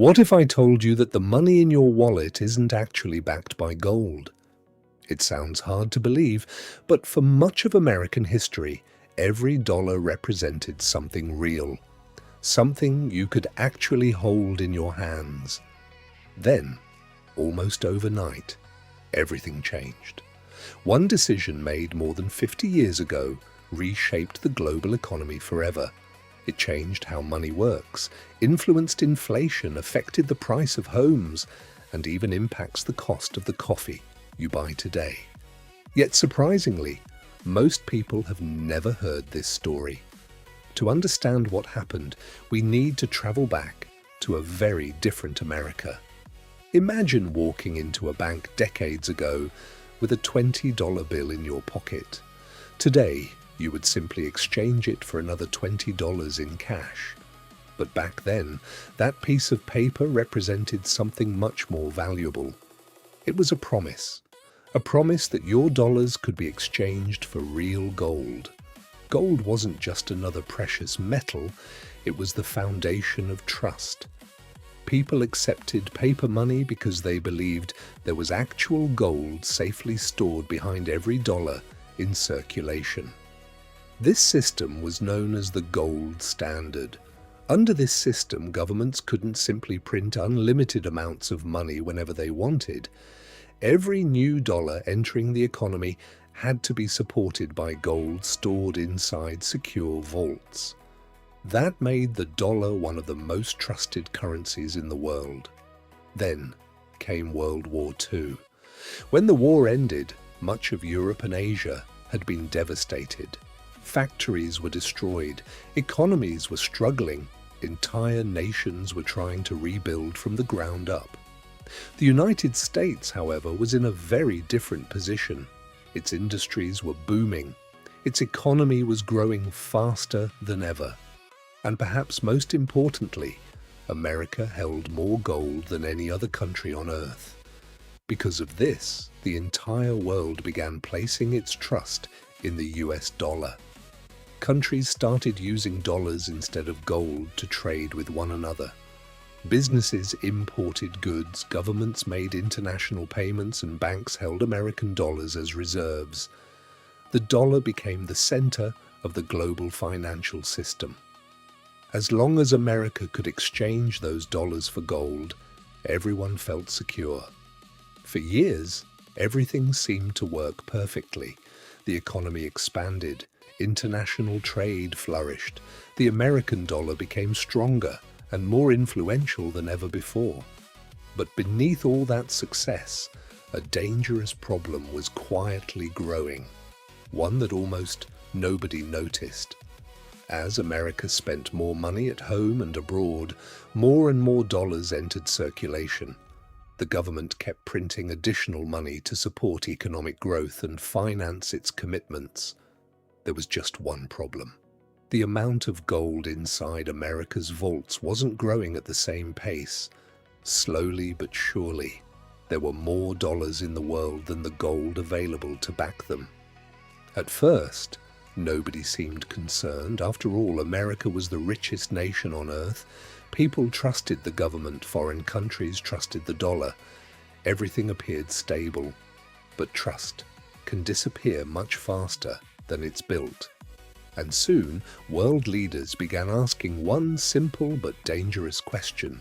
What if I told you that the money in your wallet isn't actually backed by gold? It sounds hard to believe, but for much of American history, every dollar represented something real, something you could actually hold in your hands. Then, almost overnight, everything changed. One decision made more than 50 years ago reshaped the global economy forever. It changed how money works, influenced inflation, affected the price of homes, and even impacts the cost of the coffee you buy today. Yet surprisingly, most people have never heard this story. To understand what happened, we need to travel back to a very different America. Imagine walking into a bank decades ago with a $20 bill in your pocket. Today, you would simply exchange it for another $20 in cash. But back then, that piece of paper represented something much more valuable. It was a promise that your dollars could be exchanged for real gold. Gold wasn't just another precious metal, it was the foundation of trust. People accepted paper money because they believed there was actual gold safely stored behind every dollar in circulation. This system was known as the gold standard. Under this system, governments couldn't simply print unlimited amounts of money whenever they wanted. Every new dollar entering the economy had to be supported by gold stored inside secure vaults. That made the dollar one of the most trusted currencies in the world. Then came World War II. When the war ended, much of Europe and Asia had been devastated. Factories were destroyed, economies were struggling, entire nations were trying to rebuild from the ground up. The United States, however, was in a very different position. Its industries were booming. Its economy was growing faster than ever. And perhaps most importantly, America held more gold than any other country on Earth. Because of this, the entire world began placing its trust in the US dollar. Countries started using dollars instead of gold to trade with one another. Businesses imported goods, governments made international payments, and banks held American dollars as reserves. The dollar became the center of the global financial system. As long as America could exchange those dollars for gold, everyone felt secure. For years, everything seemed to work perfectly. The economy expanded, international trade flourished, the American dollar became stronger and more influential than ever before. But beneath all that success, a dangerous problem was quietly growing, one that almost nobody noticed. As America spent more money at home and abroad, more and more dollars entered circulation. The government kept printing additional money to support economic growth and finance its commitments. There was just one problem. The amount of gold inside America's vaults wasn't growing at the same pace. Slowly but surely, there were more dollars in the world than the gold available to back them. At first, nobody seemed concerned. After all, America was the richest nation on Earth. People trusted the government, foreign countries trusted the dollar. Everything appeared stable. But trust can disappear much faster than it's built. And soon, world leaders began asking one simple but dangerous question.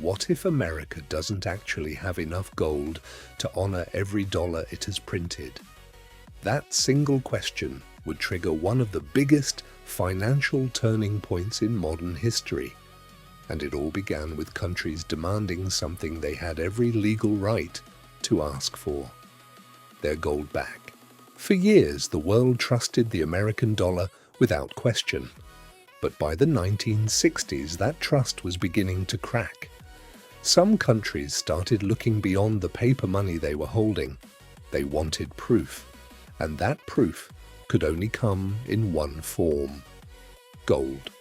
What if America doesn't actually have enough gold to honor every dollar it has printed? That single question would trigger one of the biggest financial turning points in modern history. And it all began with countries demanding something they had every legal right to ask for: their gold back. For years, the world trusted the American dollar without question. But by the 1960s, that trust was beginning to crack. Some countries started looking beyond the paper money they were holding. They wanted proof, and that proof could only come in one form: gold.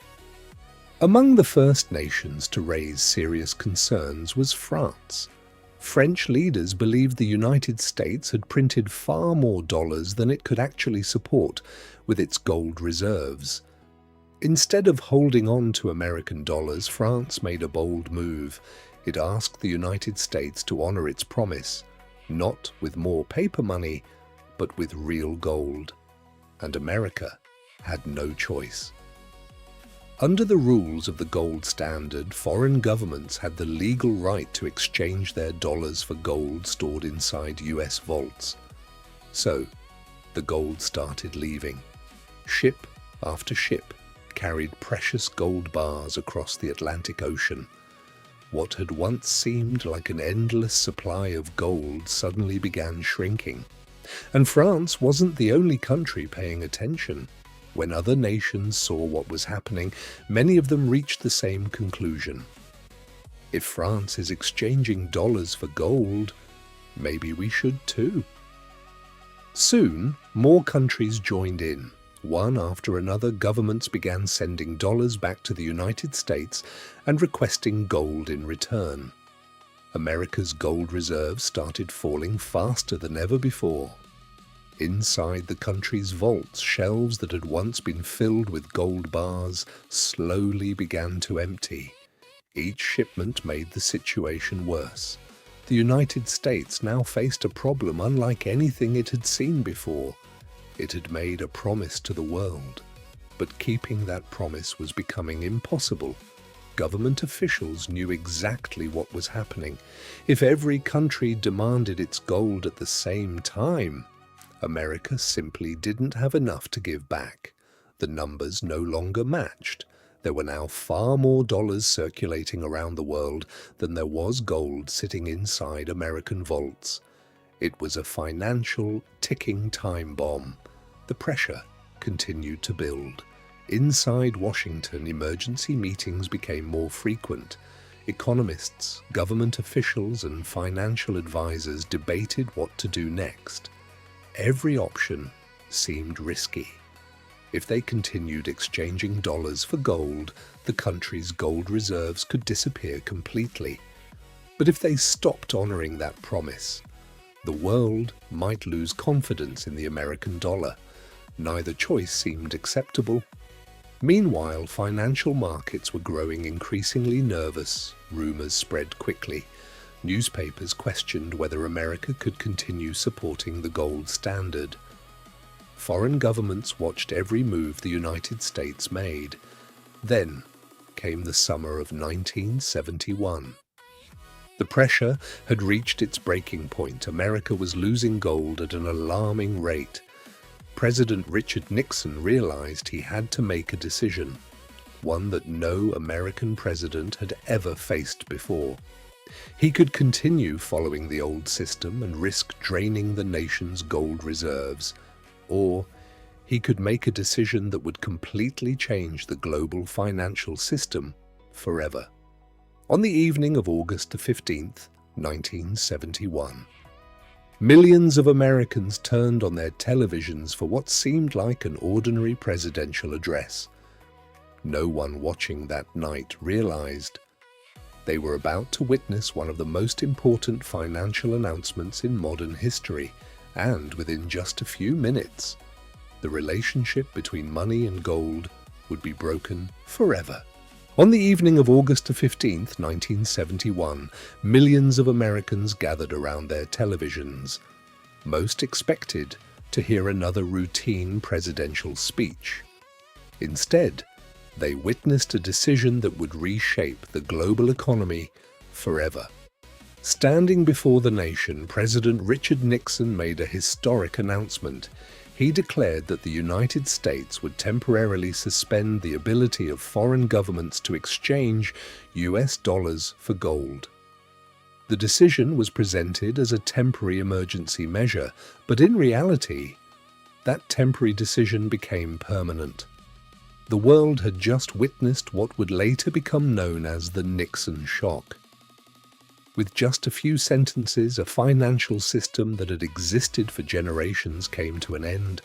Among the first nations to raise serious concerns was France. French leaders believed the United States had printed far more dollars than it could actually support with its gold reserves. Instead of holding on to American dollars, France made a bold move. It asked the United States to honor its promise, not with more paper money, but with real gold. And America had no choice. Under the rules of the gold standard, foreign governments had the legal right to exchange their dollars for gold stored inside US vaults. So, the gold started leaving. Ship after ship carried precious gold bars across the Atlantic Ocean. What had once seemed like an endless supply of gold suddenly began shrinking. And France wasn't the only country paying attention. When other nations saw what was happening, many of them reached the same conclusion. If France is exchanging dollars for gold, maybe we should too. Soon, more countries joined in. One after another, governments began sending dollars back to the United States and requesting gold in return. America's gold reserves started falling faster than ever before. Inside the country's vaults, shelves that had once been filled with gold bars slowly began to empty. Each shipment made the situation worse. The United States now faced a problem unlike anything it had seen before. It had made a promise to the world, but keeping that promise was becoming impossible. Government officials knew exactly what was happening. If every country demanded its gold at the same time, America simply didn't have enough to give back. The numbers no longer matched. There were now far more dollars circulating around the world than there was gold sitting inside American vaults. It was a financial, ticking time bomb. The pressure continued to build. Inside Washington, emergency meetings became more frequent. Economists, government officials, and financial advisors debated what to do next. Every option seemed risky. If they continued exchanging dollars for gold, the country's gold reserves could disappear completely. But if they stopped honoring that promise, the world might lose confidence in the American dollar. Neither choice seemed acceptable. Meanwhile, financial markets were growing increasingly nervous. Rumors spread quickly. Newspapers questioned whether America could continue supporting the gold standard. Foreign governments watched every move the United States made. Then came the summer of 1971. The pressure had reached its breaking point. America was losing gold at an alarming rate. President Richard Nixon realized he had to make a decision, one that no American president had ever faced before. He could continue following the old system and risk draining the nation's gold reserves, or he could make a decision that would completely change the global financial system forever. On the evening of August the 15th, 1971, millions of Americans turned on their televisions for what seemed like an ordinary presidential address. No one watching that night realized they were about to witness one of the most important financial announcements in modern history, and within just a few minutes, the relationship between money and gold would be broken forever. On the evening of August 15th, 1971, millions of Americans gathered around their televisions. Most expected to hear another routine presidential speech. Instead, they witnessed a decision that would reshape the global economy forever. Standing before the nation, President Richard Nixon made a historic announcement. He declared that the United States would temporarily suspend the ability of foreign governments to exchange US dollars for gold. The decision was presented as a temporary emergency measure, but in reality, that temporary decision became permanent. The world had just witnessed what would later become known as the Nixon Shock. With just a few sentences, a financial system that had existed for generations came to an end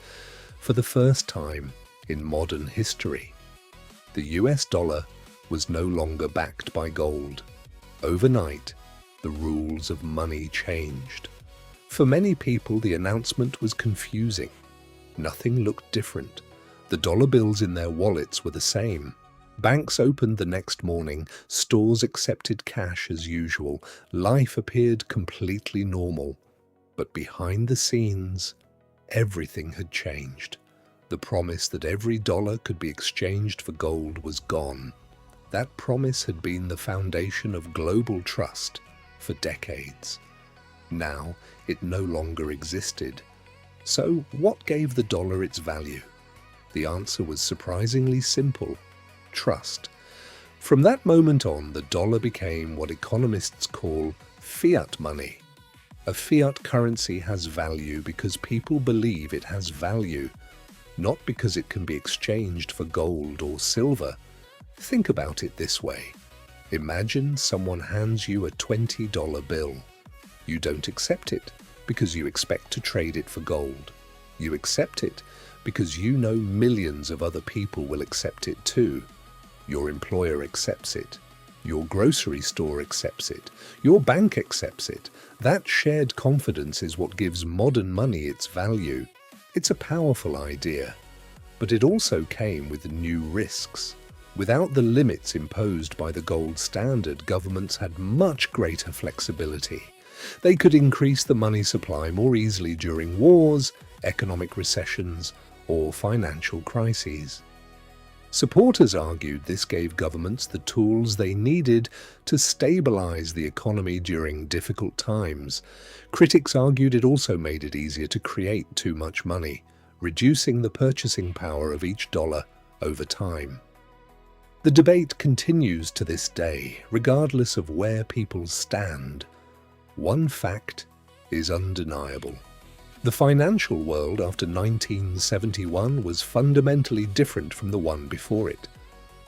for the first time in modern history. The US dollar was no longer backed by gold. Overnight, the rules of money changed. For many people, the announcement was confusing. Nothing looked different. The dollar bills in their wallets were the same. Banks opened the next morning, stores accepted cash as usual, life appeared completely normal. But behind the scenes, everything had changed. The promise that every dollar could be exchanged for gold was gone. That promise had been the foundation of global trust for decades. Now, it no longer existed. So, what gave the dollar its value? The answer was surprisingly simple: trust. From that moment on, the dollar became what economists call fiat money. A fiat currency has value because people believe it has value, not because it can be exchanged for gold or silver. Think about it this way. Imagine someone hands you a $20 bill. You don't accept it because you expect to trade it for gold. You accept it because you know millions of other people will accept it too. Your employer accepts it. Your grocery store accepts it. Your bank accepts it. That shared confidence is what gives modern money its value. It's a powerful idea, but it also came with new risks. Without the limits imposed by the gold standard, governments had much greater flexibility. They could increase the money supply more easily during wars, economic recessions, or financial crises. Supporters argued this gave governments the tools they needed to stabilize the economy during difficult times. Critics argued it also made it easier to create too much money, reducing the purchasing power of each dollar over time. The debate continues to this day, regardless of where people stand. One fact is undeniable. The financial world after 1971 was fundamentally different from the one before it.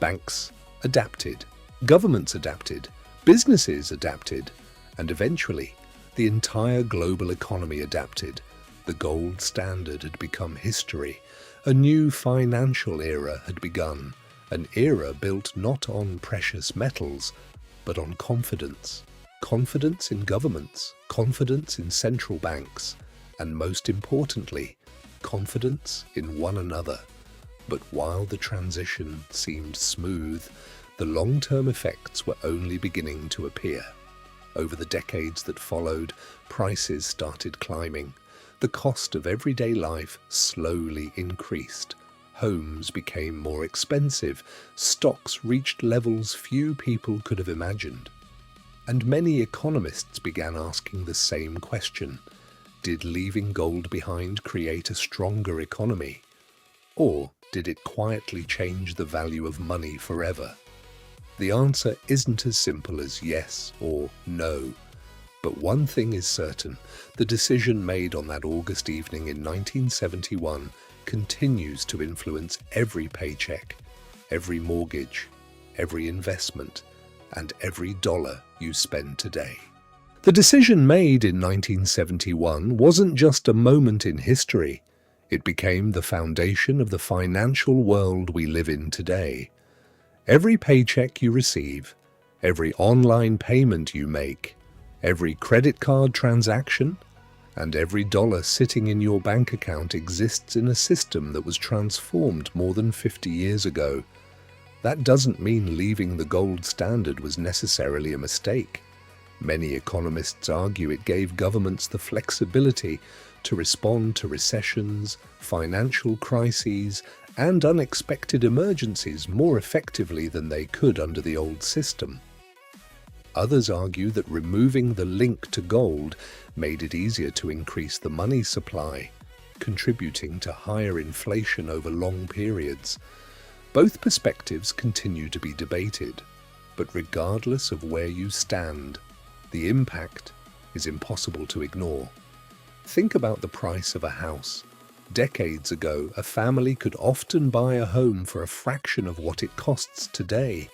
Banks adapted, governments adapted, businesses adapted, and eventually the entire global economy adapted. The gold standard had become history. A new financial era had begun, an era built not on precious metals, but on confidence. Confidence in governments, confidence in central banks, and most importantly, confidence in one another. But while the transition seemed smooth, the long-term effects were only beginning to appear. Over the decades that followed, prices started climbing. The cost of everyday life slowly increased. Homes became more expensive. Stocks reached levels few people could have imagined. And many economists began asking the same question: did leaving gold behind create a stronger economy? Or did it quietly change the value of money forever? The answer isn't as simple as yes or no. But one thing is certain: the decision made on that August evening in 1971 continues to influence every paycheck, every mortgage, every investment, and every dollar you spend today. The decision made in 1971 wasn't just a moment in history. It became the foundation of the financial world we live in today. Every paycheck you receive, every online payment you make, every credit card transaction, and every dollar sitting in your bank account exists in a system that was transformed more than 50 years ago. That doesn't mean leaving the gold standard was necessarily a mistake. Many economists argue it gave governments the flexibility to respond to recessions, financial crises, and unexpected emergencies more effectively than they could under the old system. Others argue that removing the link to gold made it easier to increase the money supply, contributing to higher inflation over long periods. Both perspectives continue to be debated, but regardless of where you stand, the impact is impossible to ignore. Think about the price of a house. Decades ago, a family could often buy a home for a fraction of what it costs today.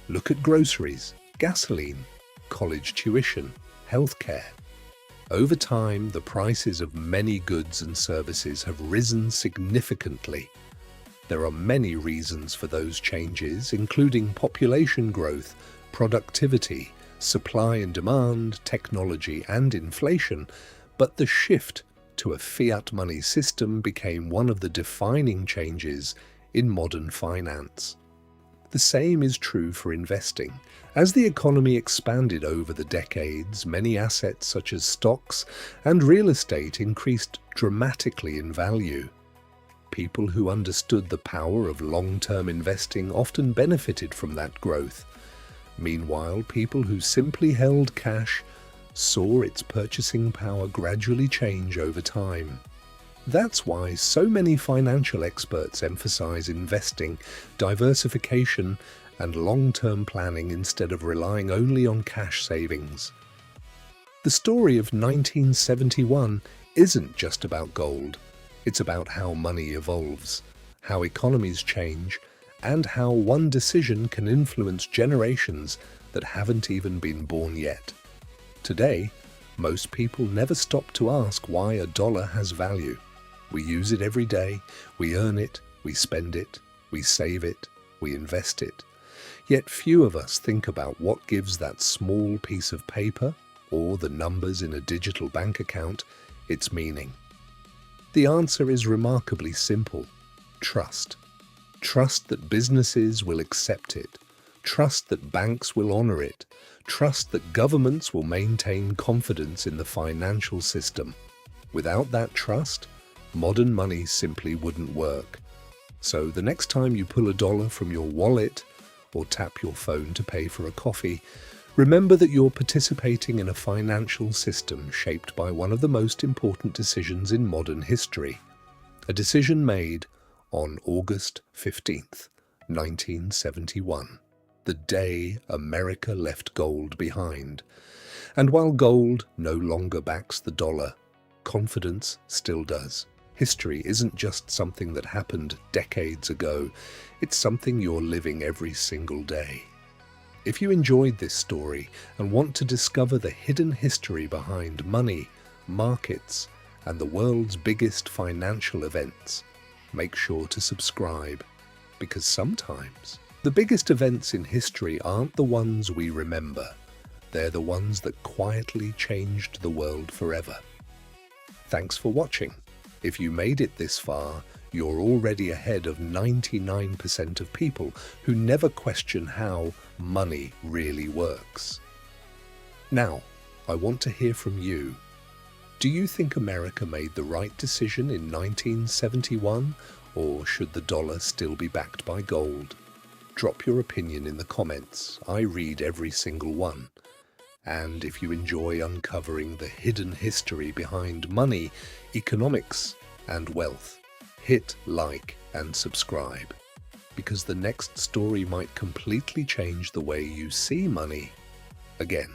Look at groceries, gasoline, college tuition, healthcare. Over time, the prices of many goods and services have risen significantly. There are many reasons for those changes, including population growth, productivity, supply and demand, technology, and inflation, but the shift to a fiat money system became one of the defining changes in modern finance. The same is true for investing. As the economy expanded over the decades, many assets such as stocks and real estate increased dramatically in value. People who understood the power of long-term investing often benefited from that growth. Meanwhile, people who simply held cash saw its purchasing power gradually change over time. That's why so many financial experts emphasize investing, diversification, and long-term planning instead of relying only on cash savings. The story of 1971 isn't just about gold. It's about how money evolves, how economies change, and how one decision can influence generations that haven't even been born yet. Today, most people never stop to ask why a dollar has value. We use it every day, we earn it, we spend it, we save it, we invest it. Yet few of us think about what gives that small piece of paper, or the numbers in a digital bank account, its meaning. The answer is remarkably simple: trust. Trust that businesses will accept it. Trust that banks will honor it. Trust that governments will maintain confidence in the financial system. Without that trust, modern money simply wouldn't work. So the next time you pull a dollar from your wallet or tap your phone to pay for a coffee, remember that you're participating in a financial system shaped by one of the most important decisions in modern history. A decision made on August 15th, 1971, the day America left gold behind. And while gold no longer backs the dollar, confidence still does. History isn't just something that happened decades ago, it's something you're living every single day. If you enjoyed this story and want to discover the hidden history behind money, markets, and the world's biggest financial events, make sure to subscribe, because sometimes the biggest events in history aren't the ones we remember. They're the ones that quietly changed the world forever. Thanks for watching. If you made it this far, you're already ahead of 99% of people who never question how money really works. Now, I want to hear from you. Do you think America made the right decision in 1971, or should the dollar still be backed by gold? Drop your opinion in the comments. I read every single one. And if you enjoy uncovering the hidden history behind money, economics, and wealth, hit like and subscribe, because the next story might completely change the way you see money again.